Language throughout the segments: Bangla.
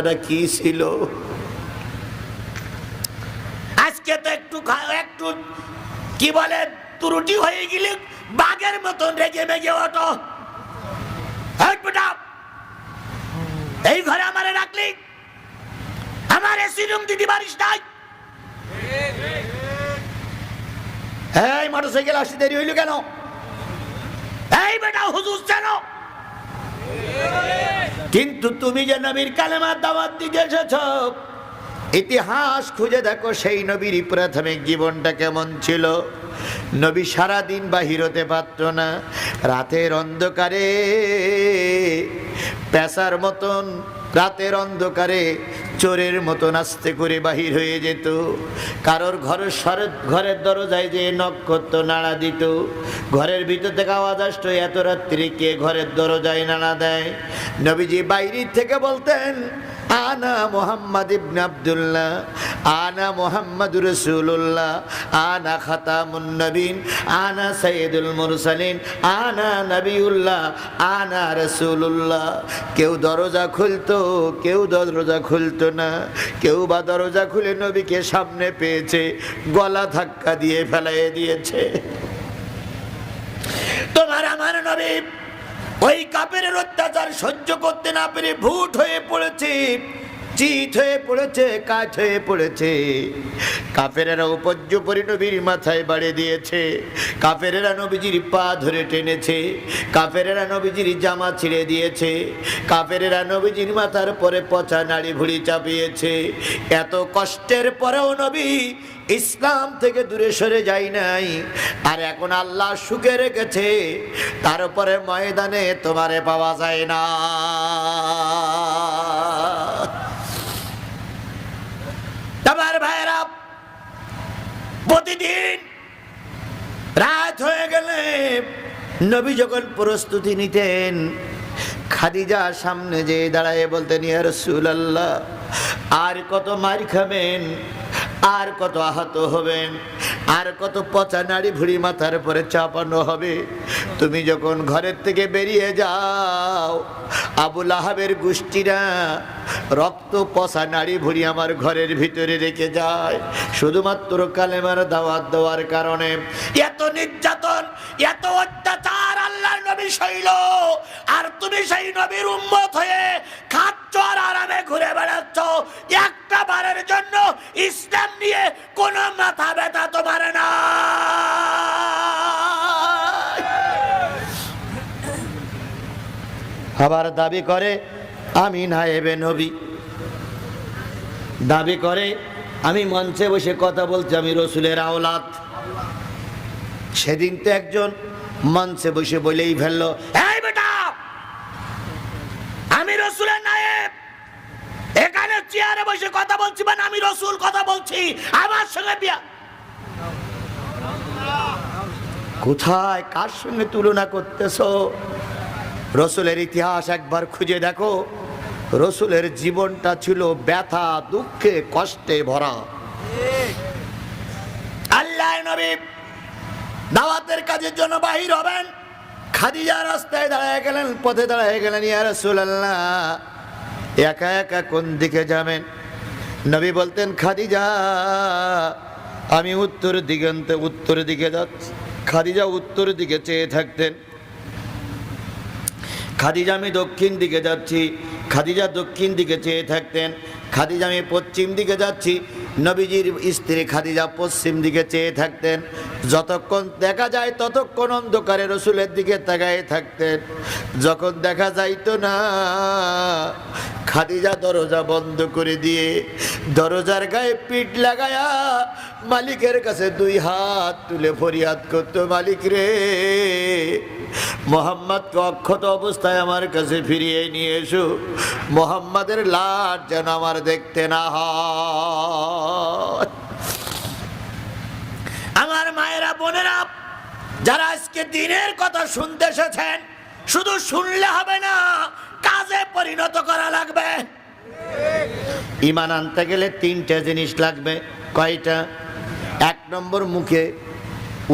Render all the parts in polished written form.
অবস্থাটা কি ছিল। আজকে তো একটু কি বলে ত্রুটি হয়ে গেলে বাঘের মতন রেগে মেগে ওঠো। এই ঘরে আমারে রাখলি, আমার এসি রুম দিতে পারিস নাই। এই মোটরসাইকেল আসতে দেরি হইল কেন? এই বেটা হুজুর কেন? কিন্তু তুমি যে নবীর কালেমার দাওয়াত দিতে এসেছ, ইতিহাস খুঁজে দেখো সেই নবীর প্রাথমিক জীবনটা কেমন ছিল। নবী সারাদিন বাহির হতে পারত না, রাতের অন্ধকারে পেশার মতন, রাতের অন্ধকারে চোরের মতন আস্তে করে বাহির হয়ে যেত। কারোর ঘরের দরজায় যে নক করতো, নাড়া দিত। ঘরের ভিতর থেকে আওয়াজ আসতো, এত রাত্রি কে ঘরের দরজায় নাড়া দেয়? নবীজি বাইরে থেকে বলতেন, আনা মুহাম্মদ ইবনে আব্দুল্লাহ, আনা মুহাম্মদুর রাসূলুল্লাহ, আনা খাতামুন নবীন, আনা সাইয়্যিদুল মুরসালিন, আনা নবিউল্লাহ, আনা রাসূলুল্লাহ। কেউ দরজা খুলতো, কেউ দরজা খুলতো না। কেউ বা দরজা খুলে নবীকে সামনে পেয়েছে, গলা ধাক্কা দিয়ে ফেলাইয়ে দিয়েছে। তোমার আমার নবী ওই কাফেরের অত্যাচার সহ্য করতে না পেরে ভূত হয়ে পড়েছে, চিত হয়ে পড়েছে, কাঠ হয়ে পড়েছে। কাফেরেরা উপর্যুপরি নবীর মাথায় বাড়ি দিয়েছে, কাফেরেরা নবীজির পা ধরে টেনেছে, কাফেরেরা নবীজির জামা ছিঁড়ে দিয়েছে, কাফেরেরা নবীজির মাথার পরে পচা নাড়ি ভুড়ি চাপিয়েছে। এত কষ্টের পরেও নবী ইসলাম থেকে দূরে সরে যায় নাই। আর এখন আল্লাহ সুখে রেখেছে, তারপরে ময়দানে তোমারে পাওয়া যায় না। তোমার ভাইরা প্রতিদিন রাত হয়ে গেলে নবী যখন প্রস্তুতি নিতেন, খাদিজা সামনে যে দাঁড়ায় বলতেন, ইয়া রাসূলুল্লাহ, আর কত মার খাবেন, আর কত আহত হবেন, আর কত পচা নাড়ি ভুড়ি মাথার পরে চাপানো হবে। তুমি যখন ঘরের থেকে বেরিয়ে যাও, আবু লাহাবের গোষ্ঠীরা রক্ত পচা নাড়ি ভুড়ি আমার ঘরের ভিতরে রেখে যায়, শুধুমাত্র কালেমার দাওয়াত দেওয়ার কারণে। এত নির্যাতন, এত অত্যাচার আল্লাহর নবী সইল, আর তুমি সেই নবীর উম্মত হয়ে খাচ্ছ আর আরামে ঘুরে বেড়াচ্ছ। একটা বারের জন্য ইসলাম নিয়ে কোনো মাথা ব্যথা তোমার না। আবার দাবি করে আমি নায়েবে নবী, দাবি করে আমি মঞ্চে বসে কথা বলছি, আমি রসুলের আওলাদ। সেদিন তো একজন মঞ্চে বসে বলেই ফেললো, এই বেটা আমি রসুলের নায়েব, এখানে চেয়ারে বসে কথা বলছি, মানে আমি রসুল কথা বলছি, আমার সঙ্গে বিয়া। কোথায় কার সঙ্গে তুলনা করতেছো? রসুলের ইতিহাস একবার খুঁজে দেখো। রসুলের জীবনটা ছিল ব্যথা, দুঃখে, কষ্টে ভরা। আল্লাহর নবী দাওয়াতের কাজের জন্য বাহির হবেন, খাদিজা রাস্তায় দাঁড়ায় গেলেন, পথে দাঁড়ায় গেলেন, ইয়া রাসূলুল্লাহ একা একা কোন দিকে যাবেন? নবী বলতেন, খাদিজা আমি উত্তর দিকে যাচ্ছি। খাদিজা উত্তর দিকে চেয়ে থাকতেন। খাদিজা আমি দক্ষিণ দিকে যাচ্ছি। খাদিজা দক্ষিণ দিকে চেয়ে থাকতেন। খাদিজা আমি পশ্চিম দিকে যাচ্ছি। নবীজির স্ত্রী খাদিজা পশ্চিম দিকে চেয়ে থাকতেন। যতক্ষণ দেখা যায় ততক্ষণ অন্ধকারে রসুলের দিকে তাকায় থাকতেন। যখন দেখা যাইতো না, খাদিজা দরজা বন্ধ করে দিয়ে দরজার গায়ে পিঠ লাগায়া মালিকের কাছে দুই হাত তুলে ফরিয়াদ করতো, মালিক রে, মোহাম্মদকে অক্ষত অবস্থায় আমার কাছে ফিরিয়ে নিয়ে এসো, মোহাম্মদের লাশ যেন আমার দেখতে না হয়। আমার মায়েরা, বোনেরা, যারা আজকে দিনের কথা শুনতে এসেছেন, শুধু শুনলে হবে না, কাজে পরিণত করা লাগবে। ঈমান আনতে গেলে তিনটা জিনিস লাগবে। কয়টা? এক নম্বর, মুখে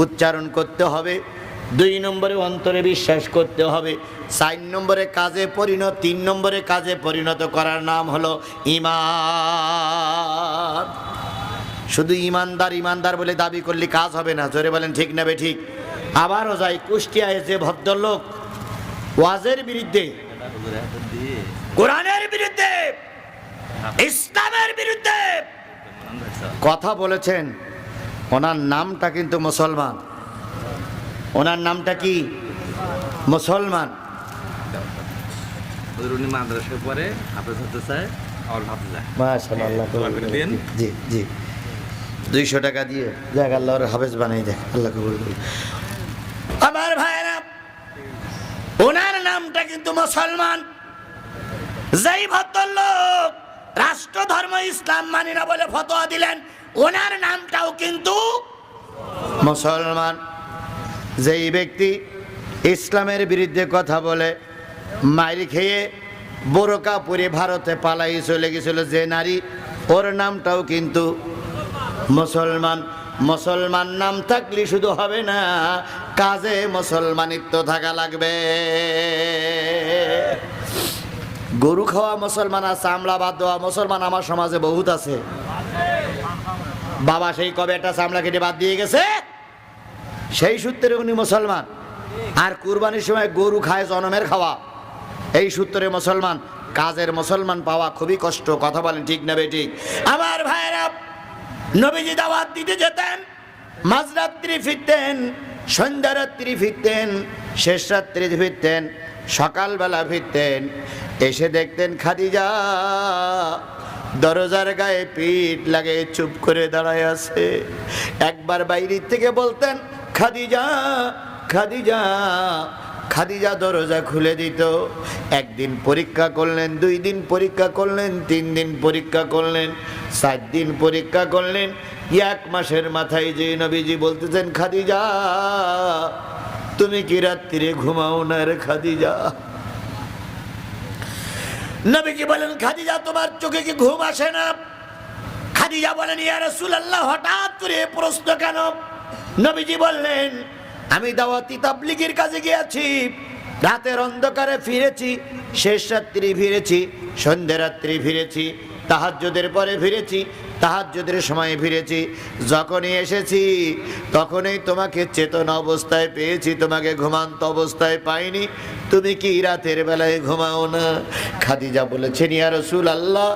উচ্চারণ করতে হবে, 2 নম্বরে অন্তরে বিশ্বাস করতে হবে, 4 নম্বরে কাজে পরিণত, 3 নম্বরে কাজে পরিণত করার নাম হলো ঈমান। শুধু ইমানদার ইমানদার বলে দাবি করলে কাজ হবে না, জোরে বলেন ঠিক না ঠিক? আবারও যাই, কুষ্টিয়ায় যে ভদ্রলোক ওয়াজের বিরুদ্ধে, কোরআনের বিরুদ্ধে, ইসলামের বিরুদ্ধে কথা বলেছেন, ওনার নামটা কিন্তু মুসলমান। ওনার নামটা কি? মুসলমান। উনি মাদ্রাসায় পড়ে, হাফেজ হতে চায়, আর হাফেজা। মাশাআল্লাহ, জি জি, 200 টাকা দিয়ে যাক আল্লাহর হাফেজ বানাই দেখ, আল্লাহ কবুল করুন। আমার ভাইরা, ওনার নামটা কিন্তু মুসলমান। যেই ভদ্রলোক রাষ্ট্র ধর্ম ইসলাম মানি না বলে ফতোয়া দিলেন, ওনার নামটাও কিন্তু মুসলমান। যেই ব্যক্তি ইসলামের বিরুদ্ধে কথা বলে, মাইর খেয়ে বোরকা পরে ভারতে পালাই চলে গেছিল যে নারী, ওর নামটাও কিন্তু মুসলমান। মুসলমান নাম থাকলে শুধু হবে না, কাজে মুসলমানিত্ব থাকা লাগবে। গরু খাওয়া মুসলমান আছে, চামড়া বাদ দেওয়া মুসলমান আমার সমাজে বহুত আছে। বাবা সেই কবে একটা চামড়া কেটে বাদ দিয়ে গেছে, সেই সূত্রে উনি মুসলমান। আর কুরবানির সময় গরু খায় জনমের খাওয়া, এই সূত্রে মুসলমান। কাজের মুসলমান পাওয়া খুবই কষ্ট, কথা বলেন ঠিক না বেঠিক? আমার ভাইরা, নবীজি দাওয়াত দিতে যেতেন, মাঝরাত্রি ফিরতেন, সন্ধ্যা রাত্রি ফিরতেন, শেষ রাত্রি ফিরতেন, সকালবেলা ফিরতেন। এসে দেখতেন খাদিজা দরজার গায়ে পিঠ লাগে চুপ করে দাঁড়ায় আছে। একবার বাইরে থেকে বলতেন খাদিজা, খাদিজা, খাদিজা দরজা খুলে দিত। একদিন পরীক্ষা করলেন, 2 দিন পরীক্ষা করলেন, 3 দিন পরীক্ষা করলেন, 4 দিন পরীক্ষা করলেন। 1 মাসের মাথায় যে নবীজি বলতেছেন খাদিজা তুমি কি রাত্রিরে ঘুমাও না রে খাদিজা? নবীজি বলেন খাদিজা তোমার চোখে কি ঘুম আসে না? খাদিজা বলেন ইয়া রাসূলুল্লাহ হঠাৎ করে প্রশ্ন কেন? নবীজি বললেন আমি দাওয়াতি তাবলীগের কাজে গিয়েছি, রাতের অন্ধকারে ফিরেছি, শেষ রাত্রি ফিরেছি, সন্ধ্যা রাত্রি ফিরেছি, তাহাজ্জুদের পরে ফিরেছি, তাহাজ্জুদের সময় ফিরেছি। যখনই এসেছি তখনই তোমাকে চেতন অবস্থায় পেয়েছি, তোমাকে ঘুমান্ত অবস্থায় পাইনি। তুমি কি রাতের বেলায় ঘুমাও না? খাদিজা বলেছেন ইয়া রাসূলুল্লাহ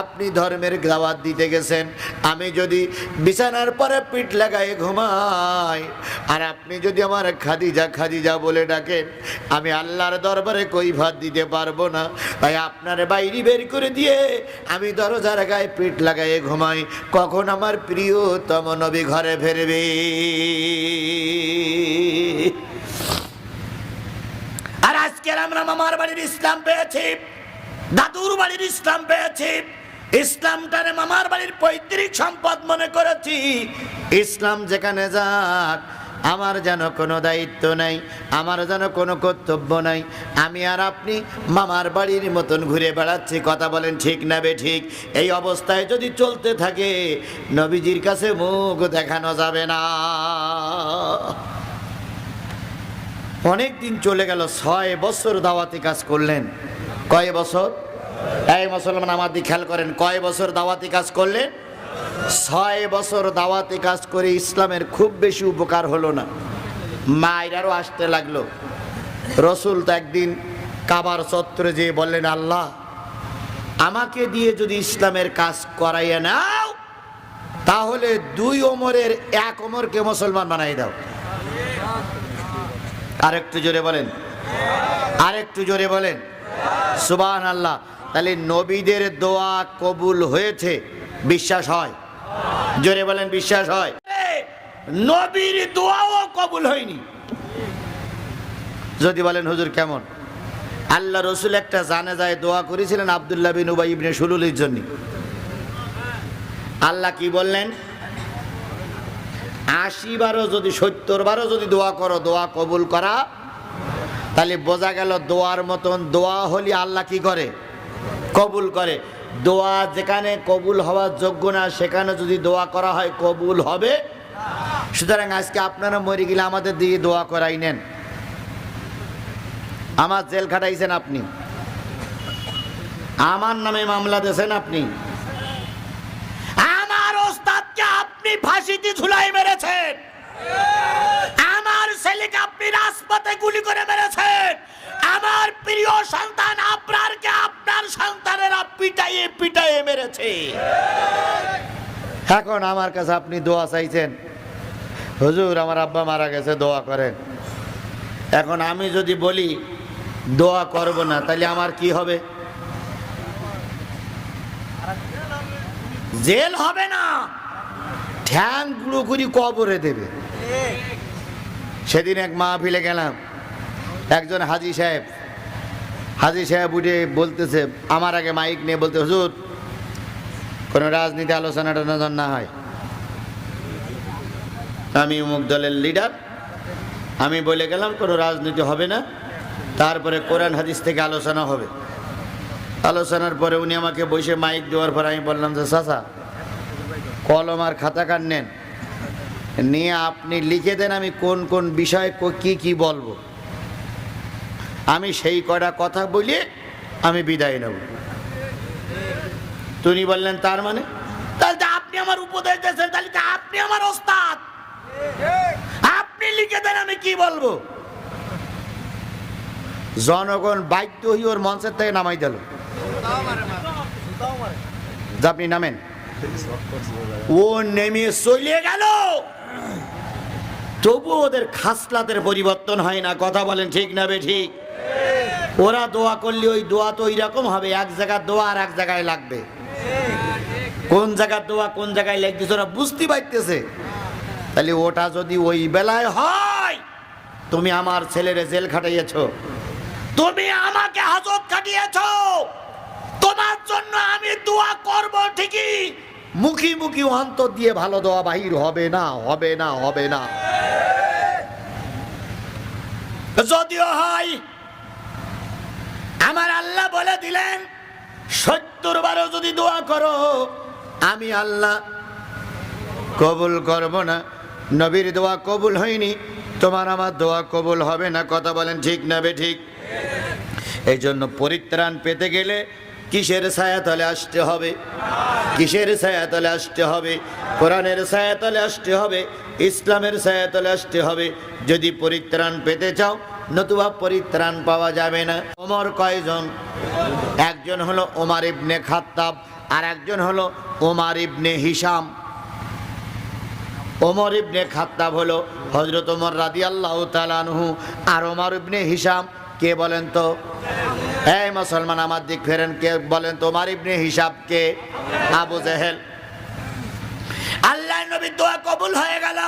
আপনি ধর্মের দাওয়াত দিতে গেছেন, আমি যদি বিছানার পরে পিঠ লাগায় ঘুমাই আর আপনি যদি আমার খাদিজা খাদিজা বলে ডাকেন, আমি আল্লাহর দরবারে কৈফিয়ত দিতে পারবো না। তাই আপনার বাইরে বের করে দিয়ে আমি দরজার গায়ে পিঠ লাগায় ঘুমাই, কখন আমার প্রিয়তম নবী ঘরে ফিরবে। আর আজকে আমরা মামার বাড়ির ইসলাম পেয়েছি, দাদুর বাড়ির ইসলাম পেয়েছি, ইসলামটারে মামার বাড়ির পৈতৃক সম্পদ মনে করেছি। ইসলাম যেখানে যাক আমার যেন কোনো দায়িত্ব নাই, আমার যেন কোনো কর্তব্য নাই, আমি আর আপনি মামার বাড়ির মতন ঘুরে বেড়াচ্ছি, কথা বলেন ঠিক না বেঠিক? এই অবস্থায় যদি চলতে থাকে নবীজির কাছে মুখ দেখানো যাবে না। অনেক দিন চলে গেল, 6 বছর দাওয়াতি কাজ করলেন। কয় বছর? এই মুসলমান আমার দিকে খেয়াল করেন, কয় বছর দাওয়াতি কাজ করলেন? 6 বছর দাওয়াতি কাজ করে ইসলামের খুব বেশি উপকার হলো না, মায়েরারও আসতে লাগলো। রসুল তো একদিন কাবার চত্বরে যেয়ে বললেন আল্লাহ আমাকে দিয়ে যদি ইসলামের কাজ করাইয়া নাও তাহলে 2 ওমরের 1 ওমরকে মুসলমান বানাই দাও। আরেকটু জোরে বলেন, আরেকটু জোরে বলেন সুবহানাল্লাহ। তাহলে নবীদের দোয়া কবুল হয়েছে, বিশ্বাস হয়? জোরে বলেন বিশ্বাস হয়? নবীর দোয়াও কবুল হয়নি। যদি বলেন হুজুর কেমন? আল্লাহ রসুল একটা জানাজায় দোয়া করেছিলেন আব্দুল্লাহ বিন উবাই ইবনে সুলুলের জন্য। আল্লাহ কি বললেন? 80 বারও যদি 70 বারও যদি দোয়া করো দোয়া কবুল করা, তাহলে বোঝা গেল দোয়ার মতন দোয়া হলে আল্লাহ কি করে? কবুল করে। দোয়া যেখানে কবুল হওয়ার যোগ্য না সেখানে যদি দোয়া করা হয় কবুল হবে সুতরাং আজকে আপনারা মরে গেলে আমাদের দিয়ে দোয়া করাই নেন। আমার জেল খাটাইছেন আপনি, আমার নামে মামলা দিয়েছেন আপনি, আমার ওস্তাদকে আপনি ফাঁসিতে ঝুলাই মেরেছেন, আমার ছেলেকে আপনি রাজপথে গুলি করে মেরেছেন, আমার প্রিয় সন্তান আপনারকে আপনার সন্তানেরা পিটাইয়ে পিটাইয়ে মেরেছে। এখন আমার কাছে আপনি দোয়া চাইছেন, হুজুর আমার আব্বা মারা গেছে দোয়া করেন। এখন আমি যদি বলি দোয়া করব না, তাহলে আমার কি হবে? জেল হবে না, ঠ্যাং গুঁড়ো করে কবরে দেবে। সেদিন এক মাহফিলে গেলাম, একজন হাজী সাহেব উঠে বলতেছে, আমার আগে মাইক নিয়ে বলতে, হুজুর কোনো রাজনীতি আলোচনাটা নজর না হয়, আমি অমুক দলের লিডার, আমি বলে গেলাম কোনো রাজনীতি হবে না, তারপরে কোরআন হাদিস থেকে আলোচনা হবে। আলোচনার পরে উনি আমাকে বসে মাইক দেওয়ার পর আমি বললাম যে চাচা কলম আর খাতা কান নেন, নিয়ে আপনি লিখে দেন আমি কোন কোন বিষয়ে কি কি বলবো, আমি সেই কটা কথা বলি আমি বিদায় নেব। তিনি বললেন তার মানে? তাহলে আপনি আমার উপদেশ দিয়েছেন, তাহলে আপনি আমার ওস্তাদ, আপনি লিখে দেন আমি কি বলবো। জনগণ বাধ্য হয়ে ওর মঞ্চের থেকে নামাই দিল, আপনি নামেন। ও নেমে চলে গেল, তবু ওদের খাসলাতের পরিবর্তন হয় না। কথা বলেন ঠিক না বেঠিক? ওরা দোয়া করলে ওই দোয়া তো ওই রকম হবে, এক জায়গার দোয়া আর এক জায়গায় লাগবে। কোন জায়গার দোয়া কোন জায়গায় লাগতেছে ওরা বুঝতে পারতেছে। তাহলে ওটা যদি ওই বেলায় হয়, তুমি আমার ছেলেরে জেল খাটাইয়েছ, তুমি আমাকে হাজত খাটিয়েছ, তোমার জন্য আমি দোয়া করব ঠিকই, মুখী মুখী অন্তর দিয়ে ভালো দোয়া বাহির হবে না, হবে না, হবে না। যদিও হয়, আমার আল্লাহ বলে দিলেন 70 বারও যদি দোয়া করো আমি আল্লাহ কবুল করব না। নবীর দোয়া কবুল হয়নি, তোমার আমার দোয়া কবুল হবে না। কথা বলেন ঠিক না বেঠিক? এই জন্য পরিত্রাণ পেতে গেলে কিসের ছায়াতলে আসতে হবে? কিসের ছায়াতলে আসতে হবে? কোরআনের ছায়াতলে আসতে হবে, ইসলামের ছায়াতলে আসতে হবে যদি পরিত্রাণ পেতে চাও, নতুবা পরিত্রাণ পাওয়া যাবে না। ওমর কয়জন? একজন হলো ওমর ইবনে খাত্তাব, আর একজন হলো ওমর ইবনে হিশাম। ওমর ইবনে খাত্তাব হলো হযরত ওমর রাদিয়াল্লাহু তাআলা আনহু, আর ওমর ইবনে হিশাম কে বলেন তো? এই মুসলমান আমার দিক ফেরেন, কে বলেন তো ওমর ইবনে হিশাম কে? আবু জেহেল। আল্লাহর নবীর দোয়া কবুল হয়ে গেল,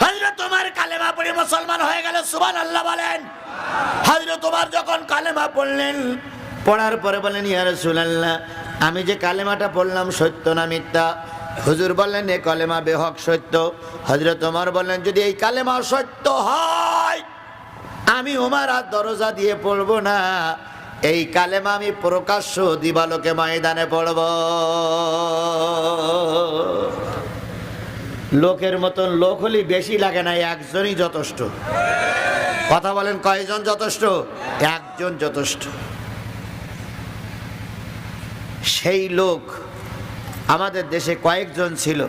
হযরত ওমর কালেমা পড়ে মুসলমান হয়ে গেল। সুবহানাল্লাহ বলেন। হযরত ওমর যখন কালেমা পড়লেন, পড়ার পরে বলেন ইয়া রাসূলুল্লাহ, আমি যে কালেমাটা পড়লাম সত্য না মিথ্যা? হুজুর বললেন এই কালেমা বেহক সত্য। হযরত ওমর বললেন যদি এই কালেমা সত্য হয় আমি ওমর আর দরজা দিয়ে পড়ব না, এই কালেমা আমি প্রকাশ্য দিবালোকে ময়দানে পড়ব। লোকের মতন লোক হলে বেশি লাগে না, একজনই যথেষ্ট। কথা বলেন কয়জন যথেষ্ট? একজন যথেষ্ট। সেই লোক আমাদের দেশে কয়েকজন ছিল,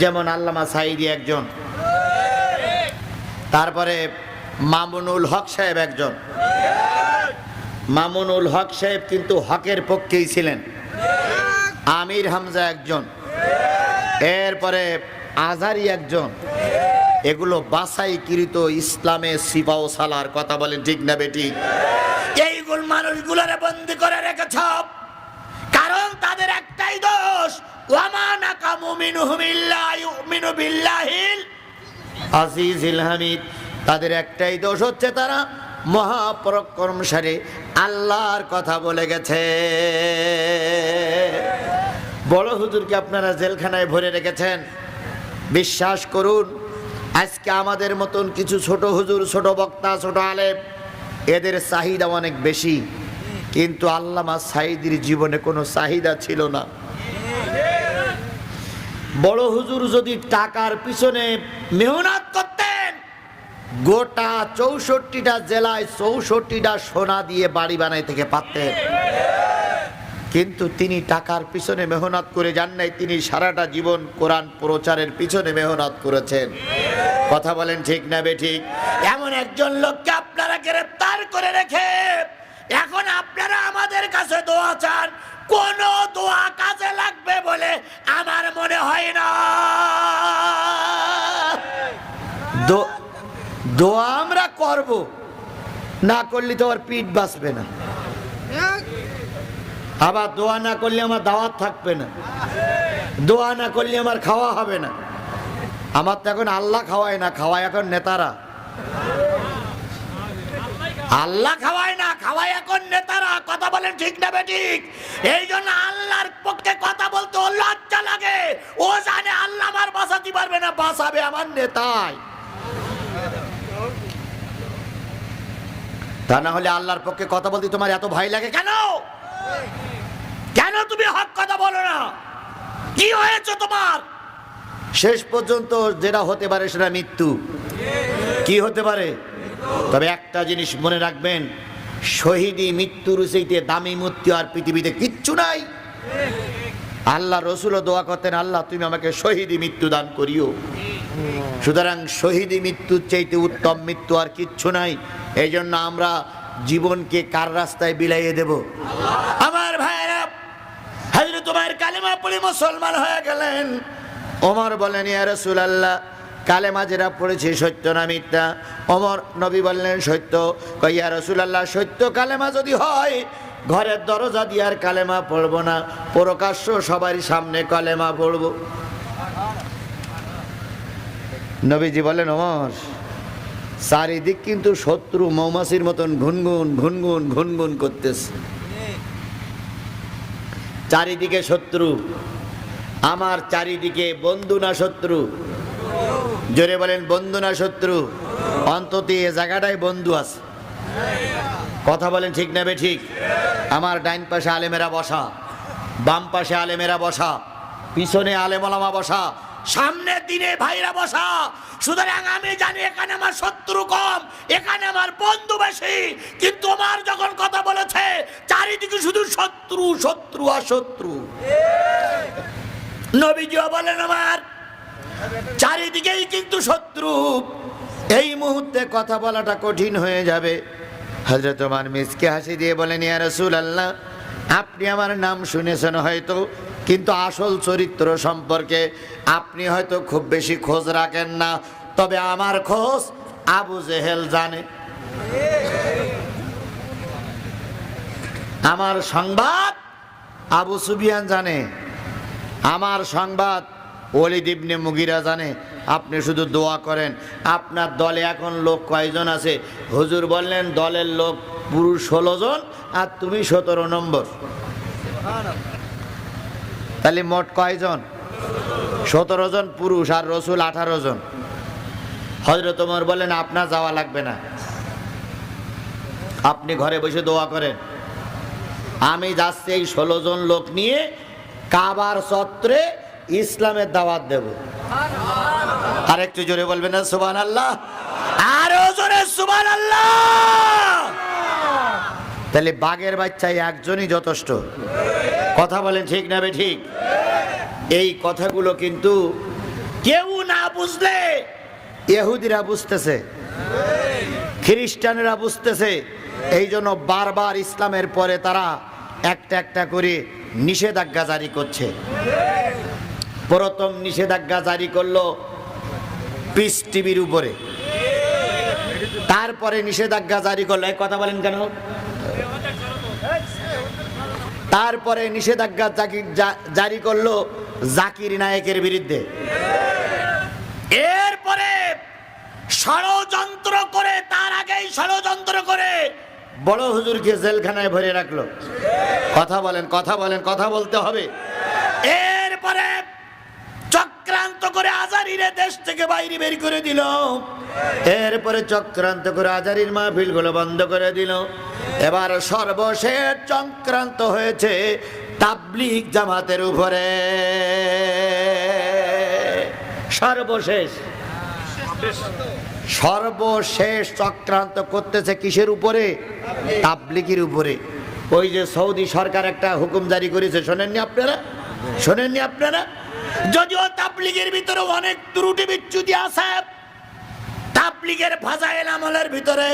যেমন আল্লামা সাঈদী একজন, তারপরে মামুনুল হক সাহেব একজন। মামুনুল হক সাহেব কিন্তু হকের পক্ষেই ছিলেন। আমির হামজা একজন, এরপরে আজহারি একজন। এগুলো বাছাইকৃত ইসলামে সিফা ও সালার। কথা বলেন ঠিক না বেটি? এইগুলো মানুষগুলোরে বন্দি করে রেখেছ, কারণ তাদের একটাই দোষ, ওয়ামা নাকামু মিনহুম ইল্লা ইউমিনু বিল্লাহিল আজিজিল হামিদ। তাদের একটাই দোষ হচ্ছে তারা মহাপরাক্রমশালী আল্লাহর কথা বলে গেছে। বড় হুজুরকে আপনারা জেলখানায় ভরে রেখেছেন। বিশ্বাস করুন, আজকে আমাদের মতন কিছু ছোট হুজুর, ছোট বক্তা, ছোট আলেম, এদের চাহিদা অনেক বেশি, কিন্তু আল্লামা সাঈদীর জীবনে কোনো চাহিদা ছিল না। বড় হুজুর যদি টাকার পিছনে মেহনত করতেন, গোটা 64টা জেলায় 64টা সোনা দিয়ে বাড়ি বানাই থেকে পারতেন। কিন্তু তিনি টাকার পিছনে মেহনত করে যান নাই, তিনি সারাটা জীবন কোরআন প্রচারের পিছনে মেহনত করেছেন। কথা বলেন ঠিক না বেঠিক? এমন একজন লোককে আপনারা গ্রেফতার করে রেখে এখন আপনারা আমাদের কাছে দোয়া চান, কোন দোয়া কাজে লাগবে বলে আমার মনে হয় না। দোয়া আমরা করব, না করলে তো আর পিঠ বাঁচবে না। আবার দোয়া না করলে আমার দাওয়াত থাকবে না, দোয়া না করলে আমার খাওয়া হবে না। আমার তো এখন আল্লাহ খাওয়ায় না, খাওয়ায় এখন নেতারা। আল্লাহ খাওয়ায় না, খাওয়ায় এখন নেতারা। কথা বলেন ঠিক না বেঠিক? এই জন্য আল্লাহর পক্ষে কথা বলতে ও লজ্জা লাগে। ও জানে আল্লাহ আমার বাঁচাতে পারবে না, বাঁচাবে আমার নেতাই। তা না হলে আল্লাহর পক্ষে কথা বলতে তোমার এত ভয় লাগে কেন? কেন তুমি হক কথা বলো না? কি হয়েছে তোমার? শেষ পর্যন্ত যেটা হতে পারে সেটা মৃত্যু। কি হতে পারে? তবে একটা জিনিস মনে রাখবেন, শহীদি মৃত্যুর চাইতে দামি মৃত্যু আর পৃথিবীতে কিচ্ছু নাই। আল্লাহ রসুলও দোয়া করতেন, আল্লাহ তুমি আমাকে শহীদি মৃত্যু দান করিও। সুতরাং শহীদি মৃত্যুর চাইতে উত্তম মৃত্যু আর কিচ্ছু নাই। এই জন্য আমরা জীবনকে কার রাস্তায় বিলাইয়ে দেব? আমার ভাইয়েরা, হযরত ওমর কালেমা পড়ে মুসলমান হয়ে গেলেন। ওমর বলেন, ইয়া রাসূলুল্লাহ, কালেমা যেটা পড়েছি সত্য না মিথ্যা? ওমর নবী বললেন সত্য। কই ইয়া রাসূলুল্লাহ, সত্য কালেমা যদি হয় ঘরের দরজা দিয়ে আর কালেমা পড়বো না, প্রকাশ্য সবারই সামনে কালেমা পড়বো। নবীজি বলেন, ওমর চারিদিক কিন্তু শত্রু মৌমাছির মতন ঘুনঘুন ঘুনঘুন ঘুনঘুন করতেছে। চারিদিকে শত্রু, আমার চারিদিকে বন্ধু না শত্রু? জোরে বলেন, বন্ধু না শত্রু? অন্তত এ জায়গাটায় বন্ধু আছে। কথা বলেন ঠিক না বেঠিক? আমার ডাইন পাশে আলেমেরা বসা, বাম পাশে আলেমেরা বসা, পিছনে আলেম ওলামা বসা, সামনের দিনে ভাইরা বসা। সুতরাং আমি জানি এখানে আমার শত্রু কম, এখানে আমার বন্ধু বেশি। কিন্তু আমার যখন কথা বলেছে চারিদিকে শুধু শত্রু শত্রু আর শত্রু। নবীজিও বলেন আমার চারিদিকেই কিন্তু শত্রু। এই মুহূর্তে কথা বলাটা কঠিন হয়ে যাবে। হযরত ওমর মিসকে হাসি দিয়ে বলেন, ইয়া রাসূলুল্লাহ, আপনি আমার নাম শুনেছেন হয়তো, কিন্তু আসল চরিত্র সম্পর্কে আপনি হয়তো খুব বেশি খোঁজ রাখেন না। তবে আমার খোঁজ আবু জেহেল জানে, আমার সংবাদ আবু সুফিয়ান জানে, আমার সংবাদ ওলীদ ইবনে মুগীরা জানে। আপনি শুধু দোয়া করেন। আপনার দলে এখন লোক কয়জন আছে? হুজুর বললেন দলের লোক পুরুষ 16 জন আর তুমি 17 নম্বর। তাহলে মোট কয়জন? 17 জন পুরুষ আর রসুল 18 জন। হযরত ওমর বলেন, আপনার যাওয়া লাগবে না, আপনি ঘরে বসে দোয়া করেন। আমি যাচ্ছি এই 16 জন লোক নিয়ে কাবার চত্বরে ইসলামের দাওয়াত দেব। আর একটু জোরে বলবেন না সুবহানাল্লাহ? আরো জোরে সুবহানাল্লাহ। তাহলে বাঘের বাচ্চা একজনই যথেষ্ট। কথা বলেন ঠিক না বেঠিক? এই কথাগুলো কিন্তু কেউ না বুঝলে ইহুদিরা বুঝতেছে, খ্রিস্টানেরা বুঝতেছে। এই জন্য বারবার ইসলামের পরে তারা একটা একটা করে নিষেধাজ্ঞা জারি করছে। প্রথম নিষেধাজ্ঞা জারি করলো পিস টিভির উপরে, তারপরে নিষেধাজ্ঞা জারি করলো, এই কথা বলেন কেন? তারপরে নিষেধাজ্ঞা জারি করলো জাকির নায়েকের বিরুদ্ধে। এরপরে ষড়যন্ত্র করে, তার আগেই ষড়যন্ত্র করে বড় হুজুরকে জেলখানায় ভরে রাখলো। কথা বলেন, কথা বলেন, কথা বলতে হবে। এরপরে চক্রান্ত করে আজারিরে দেশ থেকে বাইরে বের করে দিল। এরপরে চক্রান্ত করে আজারির মাহফিলগুলো বন্ধ করে দিল। এবার সর্বশেষ চক্রান্ত হয়েছে তাবলীগ জামাতের উপরে। সর্বশেষ সর্বশেষ চক্রান্ত করতেছে কিসের উপরে? তাবলিগের উপরে। ওই যে সৌদি সরকার একটা হুকুম জারি করেছে, শোনেননি আপনারা? শোনেননি আপনারা? যদিও তাবলিগের ভিতরে অনেক ত্রুটি বিচ্যুতি আছে, তাবলিগের ফাজাইল আমলের ভিতরে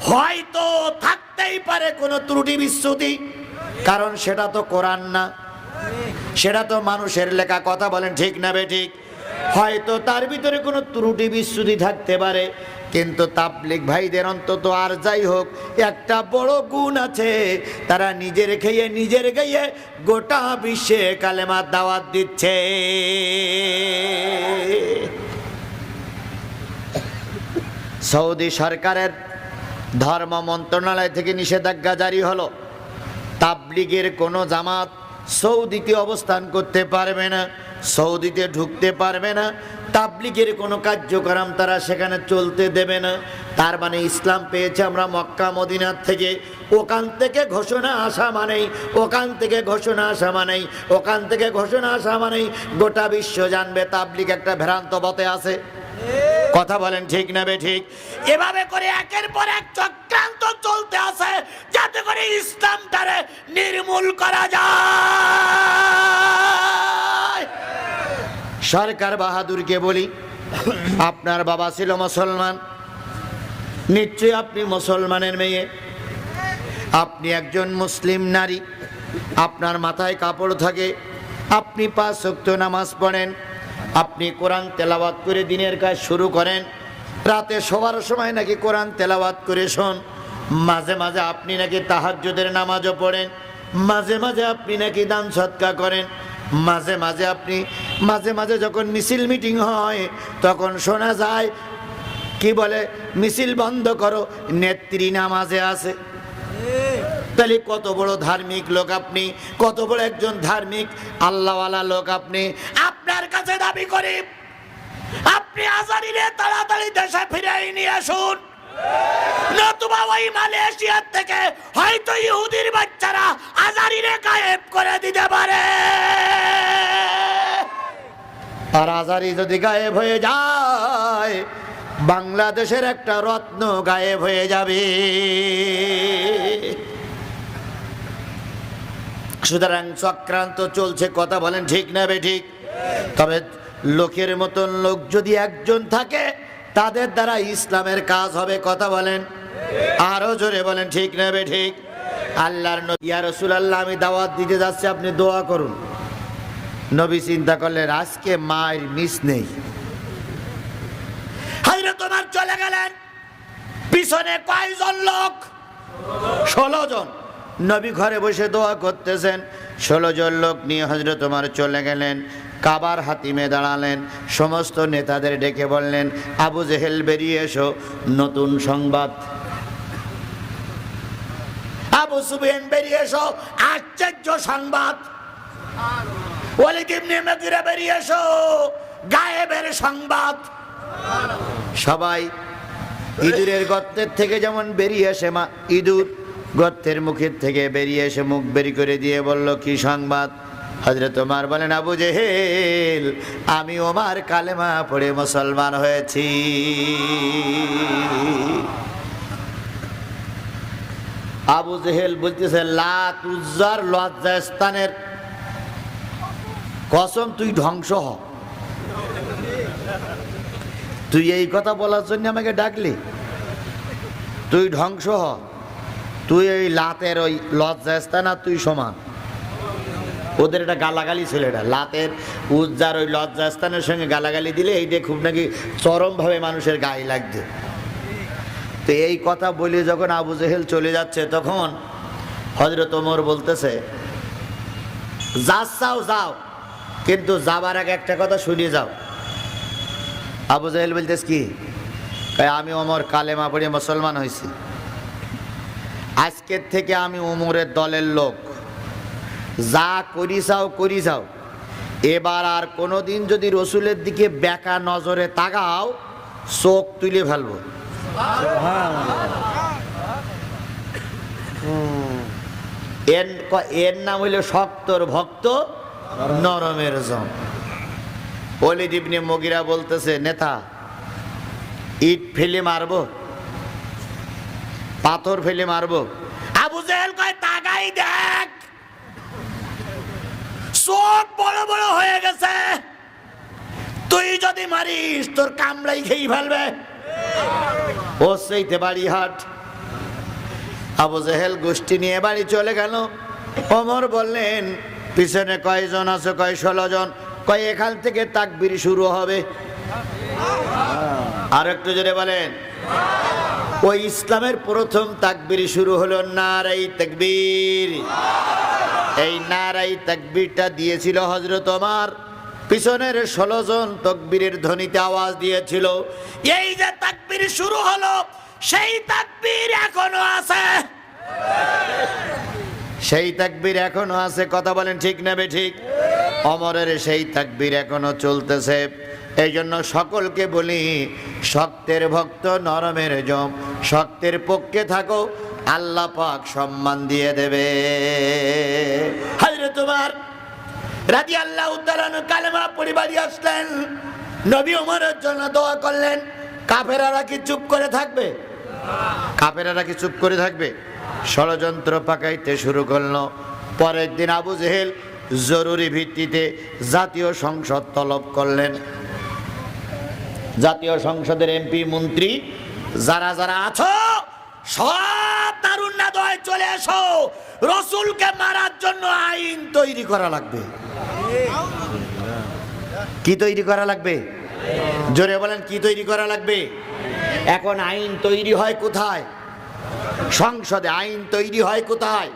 হয়তো থাকতেই পারে কোনো ত্রুটি বিচ্যুতি, কারণ সেটা তো কোরআন না, সেটা তো মানুষের লেখা। কথা বলেন ঠিক না বেঠিক? হয়তো তার ভিতরে কোনো ত্রুটি বিচ্যুতি থাকতে পারে, কিন্তু তাবলিগ ভাইদের অন্তত আর যাই হোক একটা বড় গুণ আছে, তারা নিজের খেয়ে নিজের গায়ে গোটা বিশ্বে কালেমার দাওয়াত দিচ্ছে। সৌদি সরকারের ধর্ম মন্ত্রণালয় থেকে নিষেধাজ্ঞা জারি হলো, তাবলিগের কোনো জামাত সৌদিতে অবস্থান করতে পারবে না, সৌদিতে ঢুকতে পারবে না, তাবলিগের কোনো কার্যক্রম তারা সেখানে চলতে দেবে না। তার মানে ইসলাম পেয়েছে আমরা মক্কা মদিনার থেকে, ওখান থেকে ঘোষণা আসা মানেই, ওখান থেকে ঘোষণা আসা মানেই, ওখান থেকে ঘোষণা আসা মানেই গোটা বিশ্ব জানবে তাবলিগ একটা ভ্রান্ত পথে আছে। কথা বলেন ঠিক না বেঠিক? এভাবে করে একের পর এক চক্রান্ত চলতে আছে যাতে করে ইসলামটারে নির্মূল করা যায়। সরকার বাহাদুরকে বলি, আপনার বাবা ছিল মুসলমান, নিশ্চয়ই আপনি মুসলমানের মেয়ে, আপনি একজন মুসলিম নারী, আপনার মাথায় কাপড় থাকে, আপনি 5 ওয়াক্ত নামাজ পড়েন, আপনি কোরআন তেলাওয়াত করে দিনের কাজ শুরু করেন, রাতে শোবার সময় নাকি কোরআন তেলাওয়াত করে শোন, মাঝে মাঝে আপনি নাকি তাহাজ্জুদের নামাজও পড়েন, মাঝে মাঝে আপনি নাকি দান সদকা করেন, মাঝে মাঝে আপনি মাঝে যখন মিছিল মিটিং হয় তখন শোনা যায় কি বলে, মিছিল বন্ধ করো, নেত্রী নামাজে আছে। তাহলে কত বড় ধার্মিক লোক আপনি, কত বড় একজন ধার্মিক আল্লাহওয়ালা লোক আপনি। আপনার কাছে দাবি করি আপনি আজারিরে তাড়াতাড়ি দেশে ফিরে নিয়ে আসুন, নতুবা ওই মালয়েশিয়ার থেকে হয়তো ইহুদির বাচ্চারা আজারিরে গায়েব করে দিতে পারে। আর আজারি যদি গায়েব হয়ে যায় বাংলাদেশের একটা রত্ন গায়েব হয়ে যাবে। সুতরাং চক্রান্ত চলছে, কথা বলেন ঠিক না বেঠিক? তবে লোকের মতন লোক যদি একজন থাকে তাদের দ্বারা ইসলামের কাজ হবে। কথা বলেন আরো জোরে বলেন ঠিক না বেঠিক? আল্লাহর নবী, ইয়া রাসূলুল্লাহ আমি দাওয়াত দিতে যাচ্ছি, আপনি দোয়া করুন। নবী চিন্তা করলেন আজকে মায়ের মিস নেই, হযরত ওমর চলে গেলেন, পিছনে কয়জন লোক? 16 জন। নবী ঘরে বসে দোয়া করতেছেন, 16 জন লোক নিয়ে হযরত ওমর চলে গেলেন, কাবার হাতিমে দাঁড়ালেন, সমস্ত নেতাদের ডেকে বললেন আবু জেহেল বেরিয়ে এসো, নতুন সংবাদ। আবু সুফিয়ান বেরিয়ে এসো, আশ্চর্য সংবাদ। ওয়ালিদ ইবনে মুগীরা বেরিয়ে এসো, গায়েবের সংবাদ। সবাই ইঁদুরের গর্তের থেকে যেমন বেরিয়ে আসে, ইঁদুর গর্তের মুখের থেকে বেরিয়ে এসে মুখ বেরি করে দিয়ে বলল কি সংবাদ? হযরত ওমর বলেন আবু জেহেল, আমি ওমর কালেমা পড়ে মুসলমান হয়েছি। আবু জেহেল বলতেছে লাত উজ্জার লজ্জাস্থানের কসম, তুই ধ্বংস হ। তুই এই কথা বলার জন্য আমাকে ডাকলি? তুই ধ্বংস হ, তুই এই লাতের ওই লজ্জাস্থান আর তুই সমান। ওদের এটা গালাগালি ছিল, এটা লাতের উজ্জার ওই লজ্জাস্থানের সঙ্গে গালাগালি দিলে এইটা খুব নাকি চরমভাবে মানুষের গায়ে লাগছে। তো এই কথা বলে যখন আবু জেহেল চলে যাচ্ছে তখন হযরত ওমর বলতেছে যাও যাও, কিন্তু যাবার আগে একটা কথা শুনিয়ে যাও। আবু জেহেল বলতেছে কি? আমি ওমর কালেমা পড়ে মুসলমান হয়েছি, আজকের থেকে আমি ওমরের দলের লোক, যা করি যাও, এবার আর কোনোদিন যদি রসুলের দিকে বেকা নজরে তাকাও চোখ তুলে ফেলবো। এর নাম হইল শক্তর ভক্ত নরমের জম। ওলীদ ইবনে মুগীরা বলতেছে, নেতা ইট ফেলে মারবো, পাথর ফেলে মারবো? আবু জেহেল কয়, তাকাই দেখ, চোখ বড় বড় হয়ে গেছে, তুই যদি মারিস তোর কামড়াই খেয়ে ফেলবে, ও সেইতে বাড়ি হাট। আবু জেহেল গোষ্ঠী নিয়ে বাড়ি চলে গেল। ওমর বললেন, পিছনে কয়জন আছে? কয় 16 জন। কয় এখান থেকে তাকবীর শুরু হবে। আর একটু জোরে বলেন। ওই ইসলামের প্রথম তাকবীর শুরু হলো নারায়ে তাকবীর। এই নারায়ে তাকবীরটা দিয়েছিল হযরত ওমর। পিছনের 16 জন তাকবীরের ধ্বনিতে আওয়াজ দিয়েছিল। এই যে তাকবীর শুরু হলো, সেই তাকবীর এখনো আছে, সেই তাকবীর এখনো আছে। কথা বলেন ঠিক না বেঠিক? ওমরের সেই তাকবীর এখনো চলতেছে। এই জন্য সকলকে বলি, শক্তের ভক্ত নরমের জম, শক্তের পক্ষে থাকো, আল্লাহ পাক সম্মান দিয়ে দেবে। হযরত ওমর রাদিয়াল্লাহু তাআলা কালেমা পড়ে বাড়ি আসলেন। নবী ওমরের জন্য দোয়া করলেন। কাফেররা কি চুপ করে থাকবে? কাফেররা কি চুপ করে থাকবে? ষড়যন্ত্র পাকাইতে শুরু করলো। পরের দিন আবু জেহেল জরুরি ভিত্তিতে জাতীয় সংসদ তলব করলেন। জাতীয় সংসদের এমপি মন্ত্রী যারা যারা আছো, সব দারুন নাদোয়ায় চলে এসো, রাসূলকে মারার জন্য আইন তৈরি করা লাগবে। কি তৈরি করা লাগবে? জোরে বলেন, কি তৈরি করা লাগবে? এখন আইন তৈরি হয় কোথায়? সংসদে। আইন তৈরি হয় কোথায়?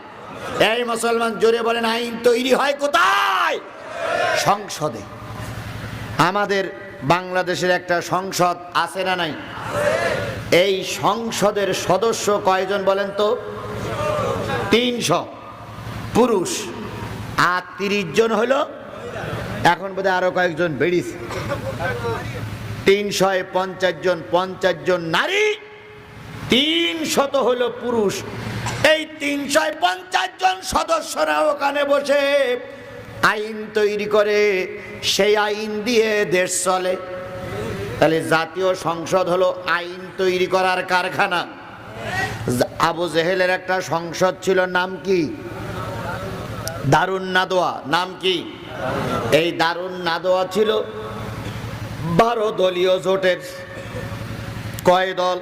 এই মুসলমান জোরে বলেন, আইন তৈরি হয় কোথায়? সংসদে। আমাদের বাংলাদেশের একটা সংসদ আছে না নাই? এই সংসদের সদস্য কয়জন বলেন তো? 300 পুরুষ আর 30 জন হলো, এখন বোধহয় আরো কয়েকজন বেড়েছে, 350 জন। 50 জন নারী, 300 হলো পুরুষ। এই 350 জন সদস্যরা ওখানে বসে আইন তৈরি করে, সেই আইন দিয়ে দেশ চলে। তাহলে জাতীয় সংসদ হলো আইন তৈরি করার কারখানা। আবু জেহেলের একটা সংসদ ছিল, নাম কি? দারুন নাদোয়া। নাম কি? এই দারুন নাদোয়া ছিল 12 দলীয় জোটের। কয় দল?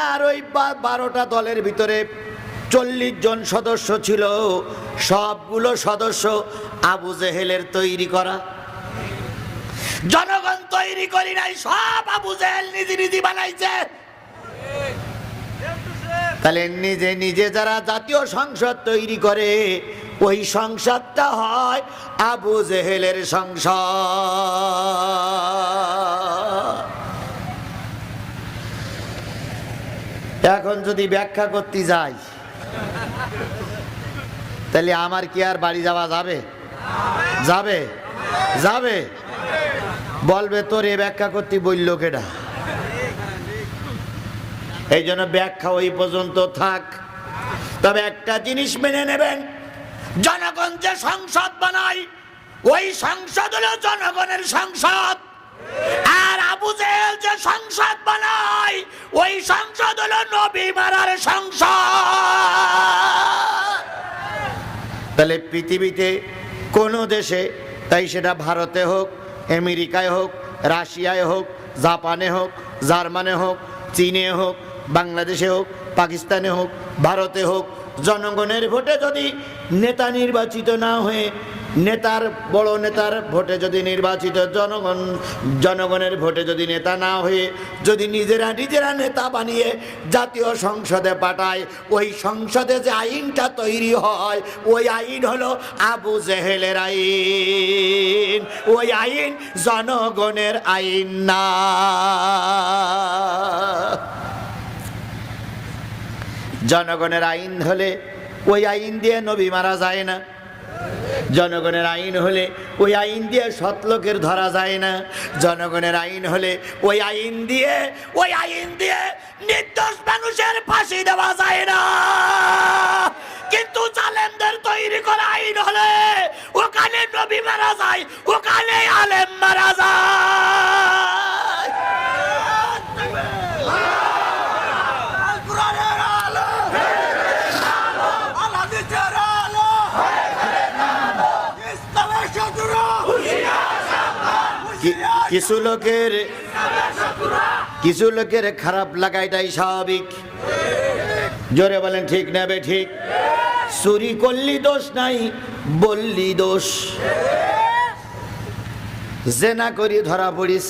আর ওই 12টা দলের ভিতরে 40 জন সদস্য ছিল। সবগুলো সদস্য আবু জেহেলের তৈরি করা। জনগণ তৈরি করি নাই, সব আবু জেহেল নিজে নিজে বানাইছে। তাহলে নিজে নিজে যারা জাতীয় সংসদ তৈরি করে, ওই সংসদটা হয় আবু জেহেলের সংসদ। এখন যদি ব্যাখ্যা করতে যাই, তাহলে আমার কি আর বাড়ি যাওয়া যাবে? যাবে? যাবে? বলবে তোর এ ব্যাখ্যা করতে বলল কেডা? এই জন্য ব্যাখ্যা ওই পর্যন্ত থাক। তবে একটা জিনিস মেনে নেবেন, জনগণ যে সংসদ বানায়, ওই সংসদ হলো জনগণের সংসদ। আর আবু জেহেল যে সংসদ বানায়, ওই সংসদ হলো নবী মারার সংসদ। তাহলে পৃথিবীতে কোন দেশে, তাই সেটা ভারতে হোক, আমেরিকায় হোক, রাশিয়ায় হোক, জাপানে হোক, জার্মানে হোক, চীনে হোক, বাংলাদেশে হোক, পাকিস্তানে হোক, ভারতে হোক, জনগণের ভোটে যদি নেতা নির্বাচিত না হয়ে, নেতার বড় নেতার ভোটে যদি নির্বাচিত, জনগণের ভোটে যদি নেতা না হয়ে যদি নিজেরা নিজেরা নেতা বানিয়ে জাতীয় সংসদে পাঠায়, ওই সংসদে যে আইনটা তৈরি হয়, ওই আইন হলো আবু জেহেলের আইন। ওই আইন জনগণের আইন না। জনগণের আইন হলে ওই আইন দিয়ে নবী মারা যায় না। জনগণের আইন হলে ওই আইন দিয়ে সৎ লোকের ধরা যায় না। জনগণের আইন হলে ওই আইন দিয়ে নির্দোষ মানুষের ফাঁসি দেওয়া যায় না। কিন্তু জালেমদের তৈরি করা আইন হলে ওখানে নবী নবী মারা যায় ওখানে আলেম মারা যায়। কিছু লোকের খারাপ লাগাইটাই স্বাভাবিক। জোরে বলেন ঠিক না বে ঠিক? চুরি করলি দোষ নাই, বললি দোষ। জেনা করি ধরা পড়িস,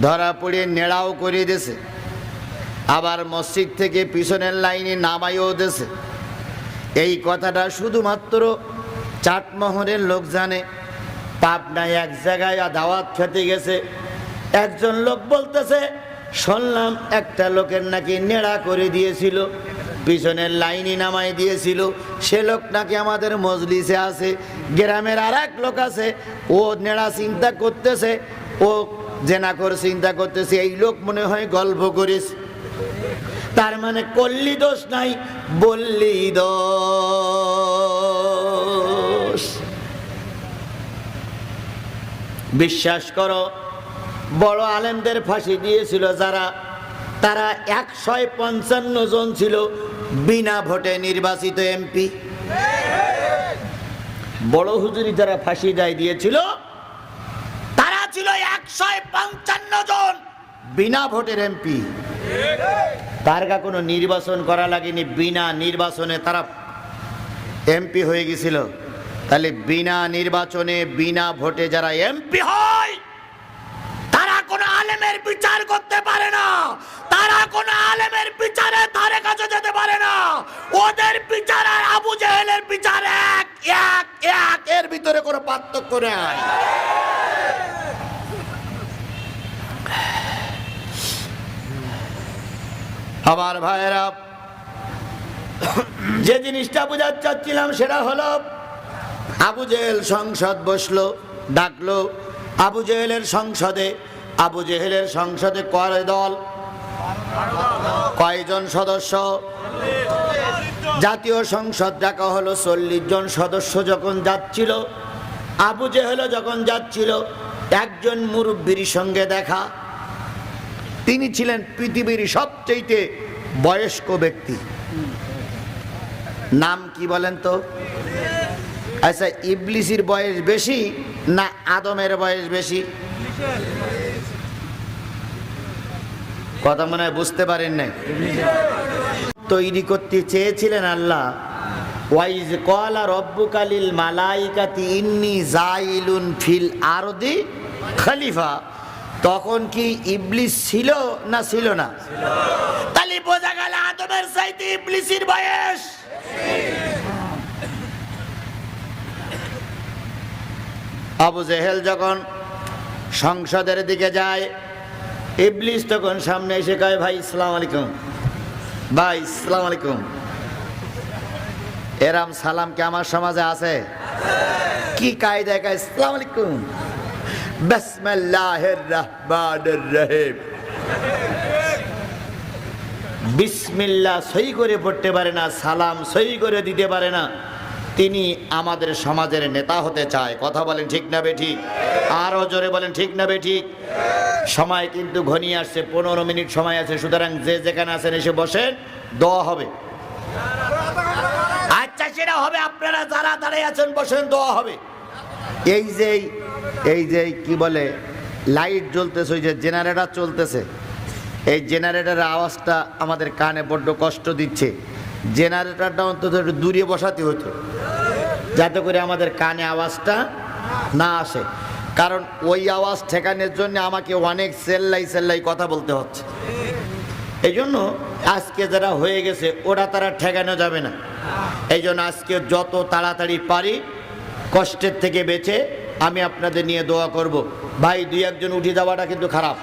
ধরা পড়ে নেড়াও করে দিয়েছে, আবার মসজিদ থেকে পিছনের লাইনে নামাইও দিয়েছে। এই কথাটা শুধুমাত্র চাটমোহরের লোক জানে। পাবনায় এক জায়গায় দাওয়াত খেতে গেছে, একজন লোক বলতেছে শুনলাম একটা লোকের নাকি নেড়া করে দিয়েছিল, পিছনের লাইনে নামাই দিয়েছিল। সে লোক নাকি আমাদের মজলিসে আছে। গ্রামের আর এক লোক আছে, ও নেড়া চিন্তা করতেছে, ও জেনা করে চিন্তা করতেছে। এই লোক মনে হয় গল্প করিস। তার মানে করলি দোষ নাই, বললি দোষ। বিশ্বাস করো, বড় আলেমদের ফাঁসি দিয়েছিল যারা, তারা 155 জন ছিল বিনা ভোটে নির্বাচিত এমপি। বড় হুজুরি যারা ফাঁসি দায় দিয়েছিল তারা ছিল 155 জন বিনা ভোটের এমপি। তার কোনো নির্বাচন করা লাগেনি, বিনা নির্বাচনে তারা এমপি হয়ে গেছিল। তাহলে বিনা নির্বাচনে বিনা ভোটে যারা এমপি হয় তারা কোনো আলেমের বিচার করতে পারে না, তারা কোনো আলেমের বিচারে ধারে কাছে যেতে পারে না। ওদের বিচার আর আবু জেহেলের বিচার এক এক এক, এর ভিতরে কোনো পার্থক্য নেই। আমার ভাইয়েরা, যে জিনিসটা বোঝাতে চাচ্ছিলাম সেটা হলো, আবু জেহেল সংসদ বসলো, ডাকলো। আবু জেহেলের সংসদে কয় দল, কয়জন সদস্য? জাতীয় সংসদ ডাকা হলো 40 জন সদস্য। যখন যাচ্ছিল, আবু জেহেল যখন যাচ্ছিল, একজন মুরব্বির সঙ্গে দেখা। তিনি ছিলেন পৃথিবীর সবচেয়ে বয়স্ক ব্যক্তি। নাম কি বলেন তো? আচ্ছা, ইবলিসের বয়স বেশি না আদমের বয়স বেশি? কথা মনে হয় বুঝতে পারেন নাই। তৈরি করতে চেয়েছিলেন আল্লাহ। ওয়াইজ ক্বালা রাব্বুকা লিল মালাইকাতি ইন্নী জাইলুন ফিল আরদি খলিফা। তখন কি ইবলিস ছিল না ছিল না? তাহলে বোঝা গেল আদমের চাইতে ইবলিসের বয়স। আবু জেহেল যখন সংসদের দিকে যায়, ইবলিস তখন সামনে এসে কয়, ভাই আসসালামু আলাইকুম, ভাই আসসালামু আলাইকুম। এরম সালাম কি আমার সমাজে আছে? কি কায়দায় কয় আসসালামু আলাইকুম, বিসমিল্লাহির রহমানির রহিম। বিসমিল্লাহ সহি করে পড়তে পারে না, সালাম সহি করে দিতে পারে না। তিনি আমাদের সমাজের নেতা হতে চায়। কথা বলেন ঠিক না বেঠিক? আরো জোরে বলেন ঠিক না বেঠিক? সময় কিন্তু ঘনিয়ে আসছে, 15 মিনিট সময় আছে। সুতরাং যে যেখানে আছেন এসে বসেন, দোয়া হবে। আচ্ছা, সেটা হবে। আপনারা যারা দাঁড়িয়ে আছেন বসেন, দোয়া হবে। এই যে কি বলে, লাইট জ্বলতেছে, ওই যে জেনারেটর চলতেছে, এই জেনারেটরের আওয়াজটা আমাদের কানে বড্ড কষ্ট দিচ্ছে। জেনারেটরটা অন্তত একটু দূরে বসাতে হতো, যাতে করে আমাদের কানে আওয়াজটা না আসে। কারণ ওই আওয়াজ ঠেকানোর জন্য আমাকে অনেক চেল্লাই কথা বলতে হচ্ছে। এই জন্য আজকে যারা হয়ে গেছে ওরা তারা ঠেকানো যাবে না। এই জন্য আজকে যত তাড়াতাড়ি পারি কষ্টের থেকে বেঁচে আমি আপনাদের নিয়ে দোয়া করব। ভাই, 2-1 জন উঠে যাওয়াটা কিন্তু খারাপ।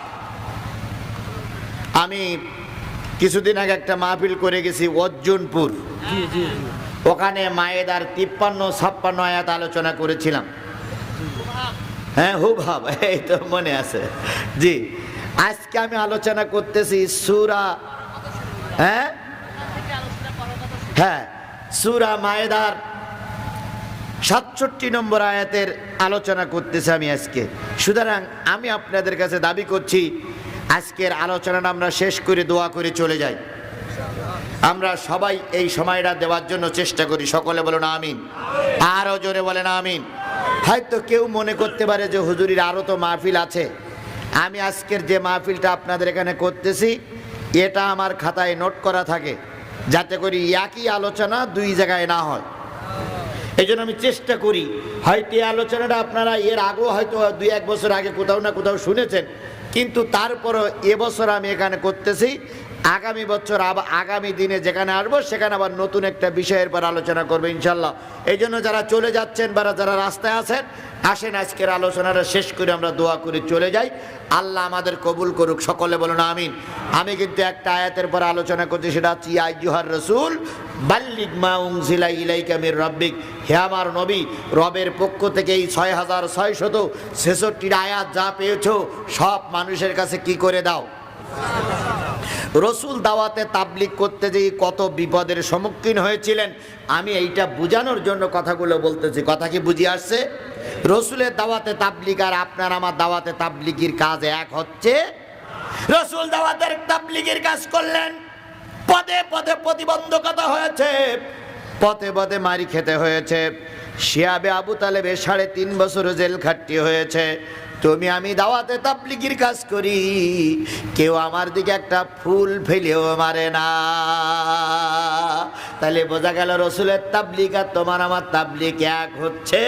আমি কিছুদিন আগে একটা মাহফিল করে গেছি অর্জুনপুর। ওখানে মায়েদার 53-56 আয়াত আলোচনা করেছিলাম। হ্যাঁ, হুবহাব, এই তো মনে আছে। জি, আজকে আমি আলোচনা করতেছি সূরা, হ্যাঁ, সূরা মায়েদার 67 নম্বর আয়াতের আলোচনা করতেছি আমি আজকে। সুতরাং আমি আপনাদের কাছে দাবি করছি আজকের আলোচনাটা আমরা শেষ করে দোয়া করে চলে যাই। আমরা সবাই এই সময়টা দেওয়ার জন্য চেষ্টা করি, সকলে বলুন আমিন, আরও জোরে বলেন আমিন। হয়তো কেউ মনে করতে পারে যে হুজুরির আরও তো মাহফিল আছে, আমি আজকের যে মাহফিলটা আপনাদের এখানে করতেছি এটা আমার খাতায় নোট করা থাকে, যাতে করে একই আলোচনা দুই জায়গায় না হয়। এই জন্য আমি চেষ্টা করি, হয়তো এই আলোচনাটা আপনারা এর আগেও হয়তো 2-1 বছর আগে কোথাও না কোথাও শুনেছেন, কিন্তু তারপরও এবছর আমি এখানে করতেছি। আগামী বছর আবার আগামী দিনে যেখানে আসবো সেখানে আবার নতুন একটা বিষয়ের পর আলোচনা করবো ইনশাল্লাহ। এই জন্য যারা চলে যাচ্ছেন বা যারা রাস্তায় আছেন, আসেন আজকের আলোচনাটা শেষ করে আমরা দোয়া করে চলে যাই। আল্লাহ আমাদের কবুল করুক, সকলে বলুন আমিন। আমি কিন্তু একটা আয়াতের পর আলোচনা করছি, সেটা হচ্ছে ইয়া আইয়ুহার রাসূল বাল্লিগ মা উনজিলা ইলাইকা মির রাব্বিক, হে আমার নবী, রবের পক্ষ থেকে এই 6666 আয়াত যা পেয়েছো সব মানুষের কাছে কি করে দাও। রসুল দাওয়াতে তাবলিগ করতে যেয়ে কত বিপদের সম্মুখীন হয়েছিলেন, আমি এইটা বোঝানোর জন্য কথাগুলো বলতেছি। কথা কি বুঝিয়ে আসছে? রসুলের দাওয়াতে তাবলিগ আর আপনার আমার দাওয়াতে তাবলিগের কাজ এক হচ্ছে। রসুল দাওয়াতের তাবলিগের কাজ করলেন, পদে পদে প্রতিবন্ধকতা হয়েছে, পদে পদে মারি খেতে হয়েছে। শিয়াবে আবু তালেবের 3.5 বছর জেল খাটতে হয়েছে। তুমি আমি দাওয়াতে তাবলিগের কাজ করি, কেউ আমার দিকে একটা ফুল ফেলেও মারে না। তাহলে বোঝা গেল রসুলের তাবলিগ আর তোমার আমার তাবলিগ এক হচ্ছে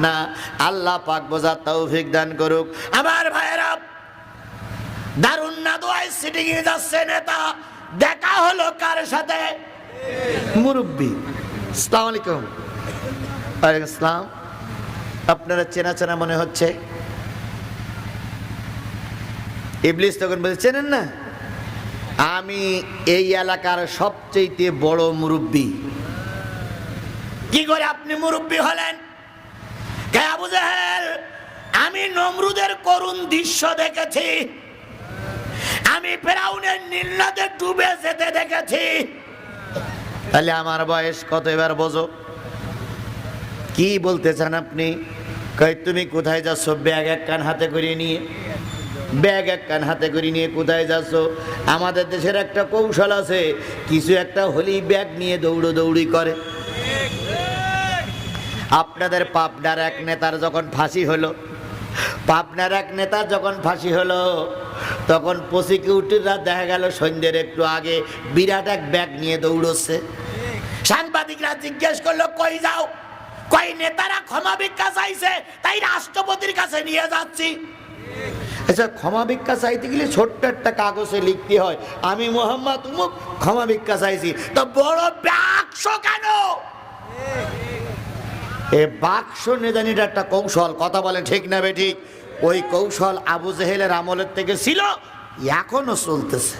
না। আল্লাহ পাক বোঝার তৌফিক দান করুক। আমার ভাইয়েরা, দারুন নাদওয়ায় সিটিং এ যাচ্ছে নেতা, দেখা হলো কার সাথে? মুরব্বি। আসসালামু আলাইকুম। ওয়ালাইকুম আসসালাম। আপনারা চেনা চেনা মনে হচ্ছে। ইবলিস তখন বলছে, চেনেন না? আমি এই এলাকার সবচেয়ে বড় মুরব্বি। কি করে আপনি মুরব্বি হলেন? কে আবু জাহেল? আমি নমরুদের করুণ দৃশ্য দেখেছি, আমি ফেরাউনের নীল নদে ডুবে যেতে দেখেছি। তাহলে আমার বয়স কত এবার বোঝো। কি বলতে চান আপনি? কই তুমি কোথায় যাচ্ছ? ব্যাগ এক কান হাতে করে নিয়ে, ব্যাগ এক কান হাতে করে নিয়ে কোথায় যাচ্ছ? আমাদের দেশের একটা কৌশল আছে, কিছু একটা হলেই ব্যাগ নিয়ে দৌড়ি করে। আপনাদের পাবনার এক নেতার যখন ফাঁসি হলো, পাবনার এক নেতার যখন ফাঁসি হলো, তখন প্রসিকিউটররা দেখা গেল সন্ধ্যের একটু আগে বিরাট এক ব্যাগ নিয়ে দৌড়চ্ছে। সাংবাদিকরা জিজ্ঞেস করলো, কই যাও? কই নেতারা ক্ষমা ভিক্ষা চাইছে, তাই রাষ্ট্রপতির কাছে নিয়ে যাচ্ছি। আচ্ছা, ক্ষমা ভিক্ষা চাইতে গেলে ছোট্ট একটা কাগজে লিখতে হয়, আমি মোহাম্মদ উমুক ক্ষমা ভিক্ষা চাইছি। তো বড় বাক্স কেন? এ বাক্স নেজানিটা একটা কৌশল। কথা বলে ঠিক না বেঠিক? ওই কৌশল আবু জেহেলের আমলের থেকে ছিল, এখনো চলতেছে।